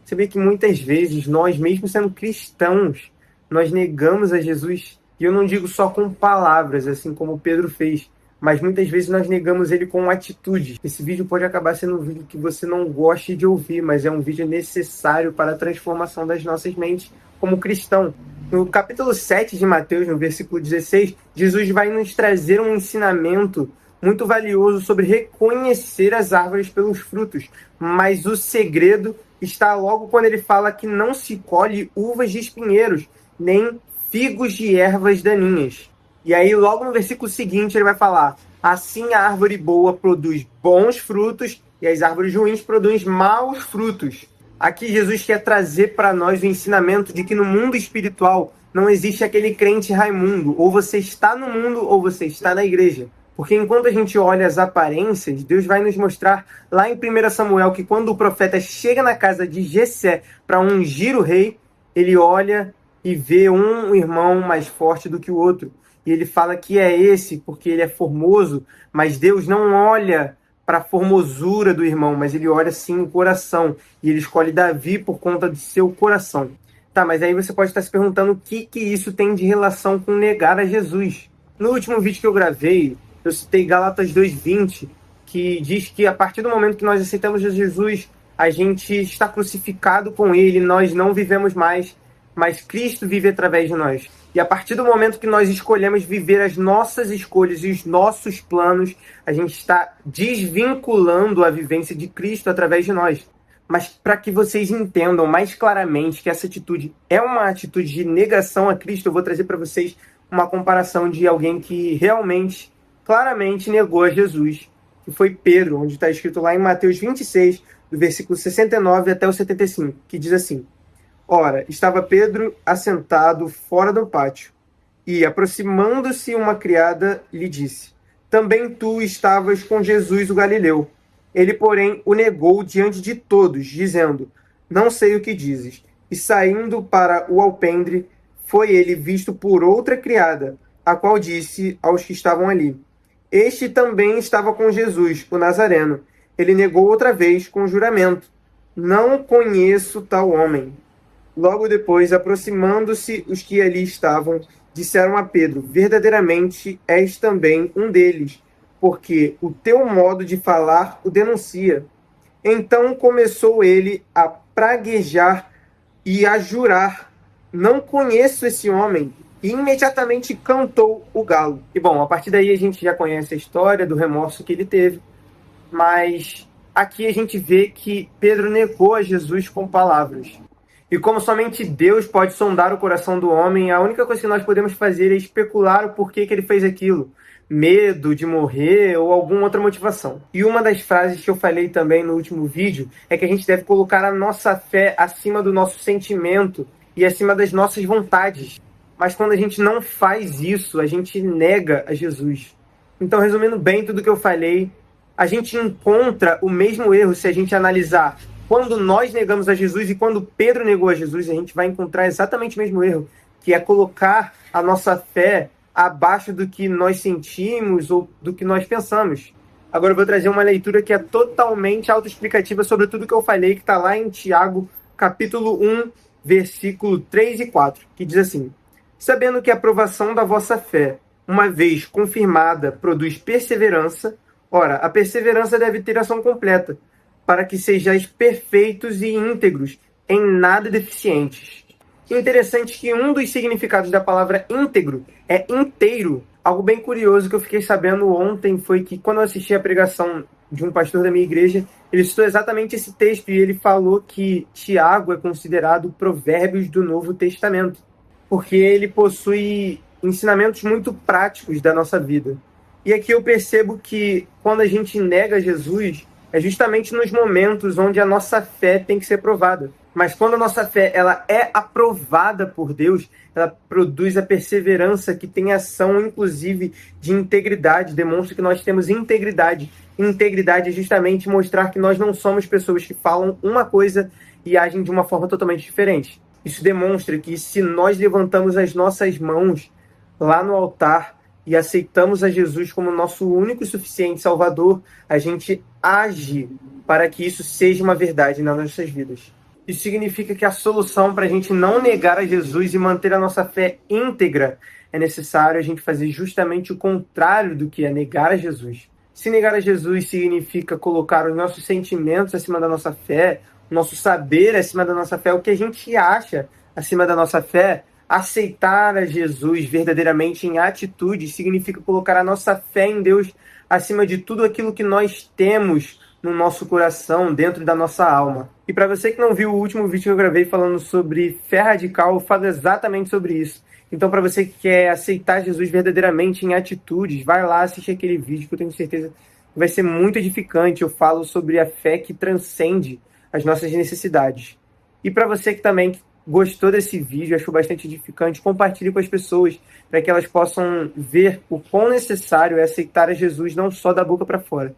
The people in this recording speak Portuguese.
Você vê que muitas vezes nós, mesmo sendo cristãos, nós negamos a Jesus, e eu não digo só com palavras, assim como Pedro fez, mas muitas vezes nós negamos ele com atitudes. Esse vídeo pode acabar sendo um vídeo que você não goste de ouvir, mas é um vídeo necessário para a transformação das nossas mentes como cristão. No capítulo 7 de Mateus, no versículo 16, Jesus vai nos trazer um ensinamento muito valioso sobre reconhecer as árvores pelos frutos, mas o segredo está logo quando ele fala que não se colhe uvas de espinheiros, nem figos de ervas daninhas. E aí, logo no versículo seguinte, ele vai falar: assim a árvore boa produz bons frutos e as árvores ruins produzem maus frutos. Aqui Jesus quer trazer para nós o ensinamento de que no mundo espiritual não existe aquele crente Raimundo. Ou você está no mundo ou você está na igreja. Porque enquanto a gente olha as aparências, Deus vai nos mostrar lá em 1 Samuel que quando o profeta chega na casa de Jessé para ungir o rei, ele olha e vê um irmão mais forte do que o outro. E ele fala que é esse porque ele é formoso, mas Deus não olha para a formosura do irmão, mas ele olha sim o coração. E ele escolhe Davi por conta de seu coração. Tá, mas aí você pode estar se perguntando o que isso tem de relação com negar a Jesus. No último vídeo que eu gravei, eu citei Gálatas 2:20, que diz que a partir do momento que nós aceitamos Jesus, a gente está crucificado com ele, nós não vivemos mais, mas Cristo vive através de nós. E a partir do momento que nós escolhemos viver as nossas escolhas e os nossos planos, a gente está desvinculando a vivência de Cristo através de nós. Mas para que vocês entendam mais claramente que essa atitude é uma atitude de negação a Cristo, eu vou trazer para vocês uma comparação de alguém que realmente, claramente negou a Jesus, que foi Pedro, onde está escrito lá em Mateus 26, do versículo 69 até o 75, que diz assim: ora, estava Pedro assentado fora do pátio, e, aproximando-se uma criada, lhe disse: também tu estavas com Jesus o Galileu. Ele, porém, o negou diante de todos, dizendo: não sei o que dizes. E saindo para o alpendre, foi ele visto por outra criada, a qual disse aos que estavam ali: este também estava com Jesus, o Nazareno. Ele negou outra vez com juramento: não conheço tal homem. Logo depois, aproximando-se os que ali estavam, disseram a Pedro: verdadeiramente és também um deles, porque o teu modo de falar o denuncia. Então começou ele a praguejar e a jurar: não conheço esse homem. E imediatamente cantou o galo. E bom, a partir daí a gente já conhece a história do remorso que ele teve, mas aqui a gente vê que Pedro negou a Jesus com palavras. E como somente Deus pode sondar o coração do homem, a única coisa que nós podemos fazer é especular o porquê que ele fez aquilo. Medo de morrer ou alguma outra motivação. E uma das frases que eu falei também no último vídeo é que a gente deve colocar a nossa fé acima do nosso sentimento e acima das nossas vontades. Mas quando a gente não faz isso, a gente nega a Jesus. Então, resumindo bem tudo que eu falei, a gente encontra o mesmo erro se a gente analisar quando nós negamos a Jesus e quando Pedro negou a Jesus, a gente vai encontrar exatamente o mesmo erro, que é colocar a nossa fé abaixo do que nós sentimos ou do que nós pensamos. Agora eu vou trazer uma leitura que é totalmente autoexplicativa sobre tudo que eu falei, que está lá em Tiago, capítulo 1, versículo 3 e 4, que diz assim: sabendo que a aprovação da vossa fé, uma vez confirmada, produz perseverança, ora, a perseverança deve ter ação completa, para que sejais perfeitos e íntegros, em nada deficientes. Interessante que um dos significados da palavra íntegro é inteiro. Algo bem curioso que eu fiquei sabendo ontem foi que, quando eu assisti a pregação de um pastor da minha igreja, ele citou exatamente esse texto e ele falou que Tiago é considerado Provérbios do Novo Testamento, porque ele possui ensinamentos muito práticos da nossa vida. E aqui eu percebo que quando a gente nega Jesus, é justamente nos momentos onde a nossa fé tem que ser provada. Mas quando a nossa fé ela é aprovada por Deus, ela produz a perseverança que tem ação, inclusive, de integridade, demonstra que nós temos integridade. Integridade é justamente mostrar que nós não somos pessoas que falam uma coisa e agem de uma forma totalmente diferente. Isso demonstra que se nós levantamos as nossas mãos lá no altar e aceitamos a Jesus como nosso único e suficiente Salvador, a gente age para que isso seja uma verdade nas nossas vidas. Isso significa que a solução para a gente não negar a Jesus e manter a nossa fé íntegra é necessário a gente fazer justamente o contrário do que é negar a Jesus. Se negar a Jesus significa colocar os nossos sentimentos acima da nossa fé, o nosso saber acima da nossa fé, o que a gente acha acima da nossa fé, aceitar a Jesus verdadeiramente em atitude significa colocar a nossa fé em Deus acima de tudo aquilo que nós temos no nosso coração, dentro da nossa alma. E para você que não viu o último vídeo que eu gravei falando sobre fé radical, eu falo exatamente sobre isso. Então, para você que quer aceitar Jesus verdadeiramente em atitudes, vai lá assistir aquele vídeo que eu tenho certeza que vai ser muito edificante. Eu falo sobre a fé que transcende as nossas necessidades. E para você que também gostou desse vídeo, achou bastante edificante, compartilhe com as pessoas para que elas possam ver o quão necessário é aceitar a Jesus não só da boca para fora,